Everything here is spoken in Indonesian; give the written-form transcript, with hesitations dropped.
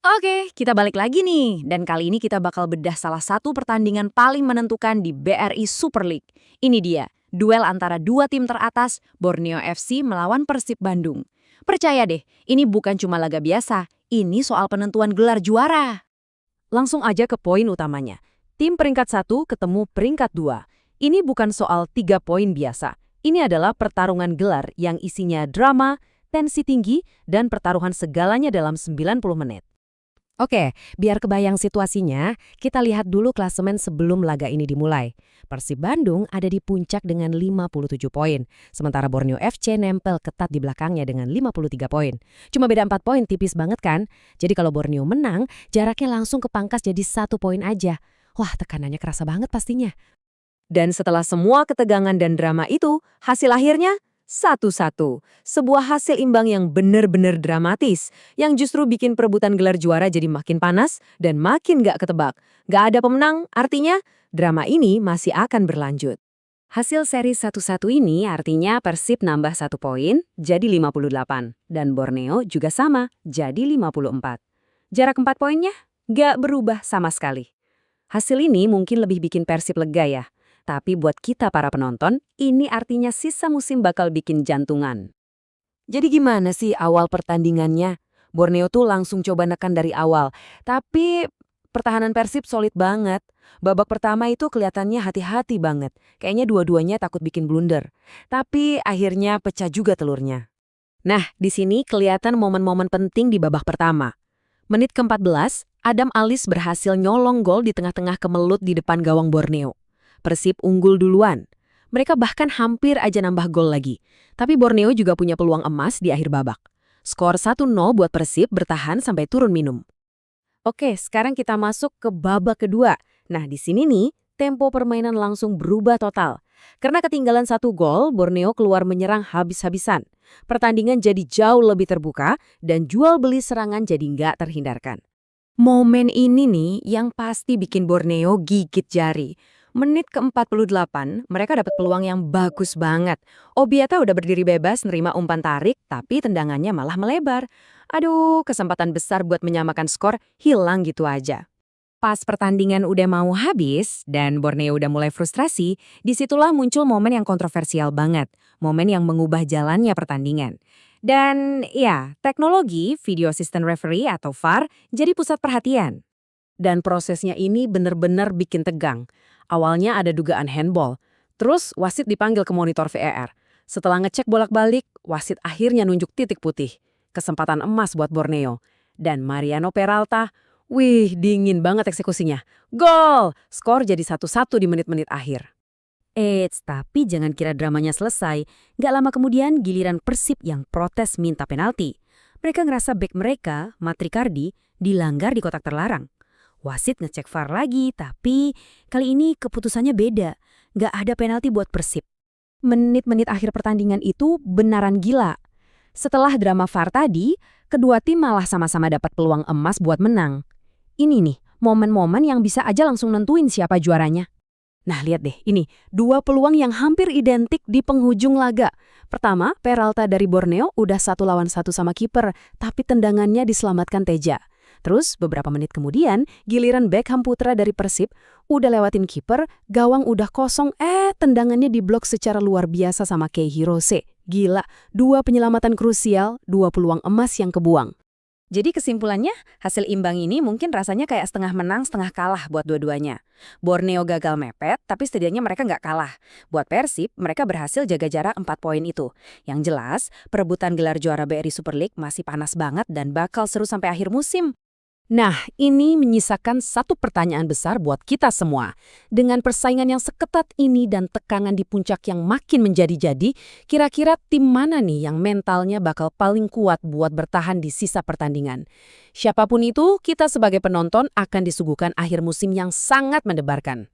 Oke, kita balik lagi nih. Dan kali ini kita bakal bedah salah satu pertandingan paling menentukan di BRI Super League. Ini dia, duel antara dua tim teratas, Borneo FC melawan Persib Bandung. Percaya deh, ini bukan cuma laga biasa, ini soal penentuan gelar juara. Langsung aja ke poin utamanya. Tim peringkat 1 ketemu peringkat 2. Ini bukan soal 3 poin biasa. Ini adalah pertarungan gelar yang isinya drama, tensi tinggi, dan pertaruhan segalanya dalam 90 menit. Oke, biar kebayang situasinya, kita lihat dulu klasemen sebelum laga ini dimulai. Persib Bandung ada di puncak dengan 57 poin, sementara Borneo FC nempel ketat di belakangnya dengan 53 poin. Cuma beda 4 poin, tipis banget kan? Jadi kalau Borneo menang, jaraknya langsung kepangkas jadi 1 poin aja. Wah, tekanannya kerasa banget pastinya. Dan setelah semua ketegangan dan drama itu, hasil akhirnya 1-1. Sebuah hasil imbang yang benar-benar dramatis, yang justru bikin perebutan gelar juara jadi makin panas dan makin gak ketebak. Gak ada pemenang, artinya drama ini masih akan berlanjut. Hasil seri 1-1 ini artinya Persib nambah 1 poin, jadi 58. Dan Borneo juga sama, jadi 54. Jarak 4 poinnya gak berubah sama sekali. Hasil ini mungkin lebih bikin Persib lega ya. Tapi buat kita para penonton, ini artinya sisa musim bakal bikin jantungan. Jadi gimana sih awal pertandingannya? Borneo tuh langsung coba nekan dari awal, tapi pertahanan Persib solid banget. Babak pertama itu kelihatannya hati-hati banget. Kayaknya dua-duanya takut bikin blunder. Tapi akhirnya pecah juga telurnya. Nah, di sini kelihatan momen-momen penting di babak pertama. Menit ke-14, Adam Alis berhasil nyolong gol di tengah-tengah kemelut di depan gawang Borneo. Persib unggul duluan. Mereka bahkan hampir aja nambah gol lagi. Tapi Borneo juga punya peluang emas di akhir babak. Skor 1-0 buat Persib bertahan sampai turun minum. Oke, sekarang kita masuk ke babak kedua. Nah, di sini nih, tempo permainan langsung berubah total. Karena ketinggalan 1 gol, Borneo keluar menyerang habis-habisan. Pertandingan jadi jauh lebih terbuka dan jual beli serangan jadi nggak terhindarkan. Momen ini nih yang pasti bikin Borneo gigit jari. Menit ke-48, mereka dapat peluang yang bagus banget. Obiata udah berdiri bebas nerima umpan tarik, tapi tendangannya malah melebar. Aduh, kesempatan besar buat menyamakan skor hilang gitu aja. Pas pertandingan udah mau habis dan Borneo udah mulai frustrasi, disitulah muncul momen yang kontroversial banget. Momen yang mengubah jalannya pertandingan. Dan ya, teknologi video assistant referee atau VAR jadi pusat perhatian. Dan prosesnya ini bener-bener bikin tegang. Awalnya ada dugaan handball, terus wasit dipanggil ke monitor VAR. Setelah ngecek bolak-balik, wasit akhirnya nunjuk titik putih. Kesempatan emas buat Borneo. Dan Mariano Peralta, wih dingin banget eksekusinya. Gol! Skor jadi 1-1 di menit-menit akhir. Tapi jangan kira dramanya selesai. Gak lama kemudian giliran Persib yang protes minta penalti. Mereka ngerasa bek mereka, Matrikardi, dilanggar di kotak terlarang. Wasit ngecek VAR lagi, tapi kali ini keputusannya beda. Gak ada penalti buat Persib. Menit-menit akhir pertandingan itu benaran gila. Setelah drama VAR tadi, kedua tim malah sama-sama dapat peluang emas buat menang. Ini nih, momen-momen yang bisa aja langsung nentuin siapa juaranya. Nah, lihat deh, ini dua peluang yang hampir identik di penghujung laga. Pertama, Peralta dari Borneo udah 1 lawan 1 sama kiper, tapi tendangannya diselamatkan Teja. Terus beberapa menit kemudian, giliran Beckham Putra dari Persib udah lewatin kiper, gawang udah kosong, tendangannya diblok secara luar biasa sama Kei Hirose. Gila, 2 penyelamatan krusial, 2 peluang emas yang kebuang. Jadi kesimpulannya, hasil imbang ini mungkin rasanya kayak setengah menang, setengah kalah buat dua-duanya. Borneo gagal mepet, tapi setidaknya mereka nggak kalah. Buat Persib, mereka berhasil jaga jarak 4 poin itu. Yang jelas, perebutan gelar juara BRI Super League masih panas banget dan bakal seru sampai akhir musim. Nah, ini menyisakan satu pertanyaan besar buat kita semua. Dengan persaingan yang seketat ini dan tekanan di puncak yang makin menjadi-jadi, kira-kira tim mana nih yang mentalnya bakal paling kuat buat bertahan di sisa pertandingan? Siapapun itu, kita sebagai penonton akan disuguhkan akhir musim yang sangat mendebarkan.